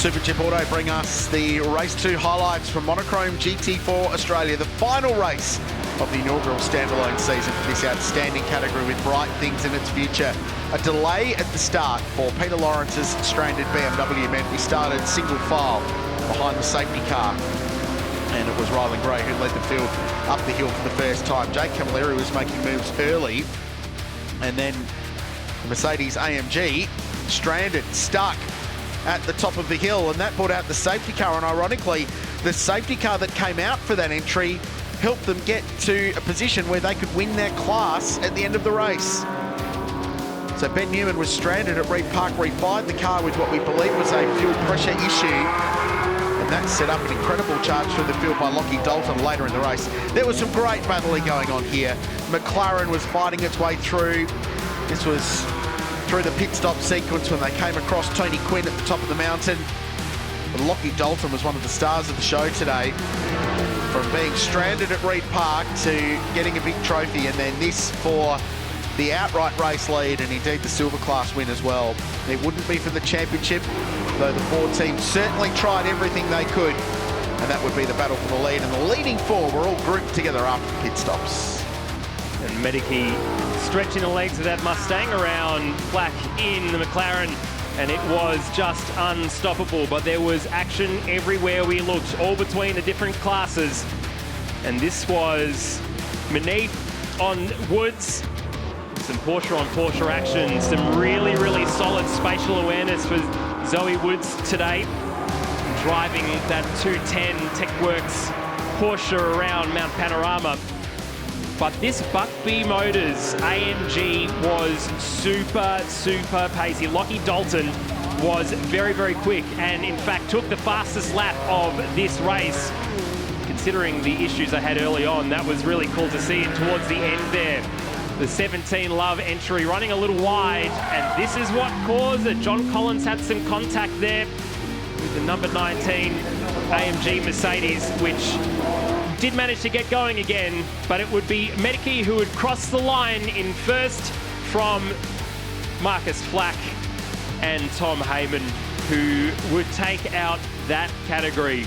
Supercheap Auto bring us the Race 2 highlights from Monochrome GT4 Australia, the final race of the inaugural standalone season for this outstanding category with bright things in its future. A delay at the start for Peter Lawrence's stranded BMW meant we started single file behind the safety car. And it was Rylan Gray who led the field up the hill for the first time. Jake Camilleri was making moves early. And then the Mercedes AMG stranded, stuck at the top of the hill, and that brought out the safety car. And ironically, the safety car that came out for that entry helped them get to a position where they could win their class at the end of the race. So Ben Newman was stranded at Reed Park, refired the car with what we believe was a fuel pressure issue. And that set up an incredible charge through the field by Lockie Dalton later in the race. There was some great battling going on here. McLaren was fighting its way through. This was through the pit stop sequence when they came across Tony Quinn at the top of the mountain. But Lockie Dalton was one of the stars of the show today. From being stranded at Reed Park to getting a big trophy, and then this for the outright race lead and indeed the silver class win as well. It wouldn't be for the championship, though the four teams certainly tried everything they could, and that would be the battle for the lead. And the leading four were all grouped together after the pit stops. And Medicki stretching the legs of that Mustang around Flack in the McLaren, and it was just unstoppable. But there was action everywhere we looked, all between the different classes. And this was Manif on Woods, some Porsche on Porsche action, some really, really solid spatial awareness for Zoe Woods today, driving that 210 TechWorks Porsche around Mount Panorama. But this Buckby Motors AMG was super pacey. Lockie Dalton was very, very quick, and in fact took the fastest lap of this race. Considering the issues they had early on, that was really cool to see. And towards the end there, the 17 Love entry running a little wide, and this is what caused it. John Collins had some contact there with the number 19 AMG Mercedes, which did manage to get going again, but it would be Medicki who would cross the line in first from Marcus Flack and Tom Heyman, who would take out that category.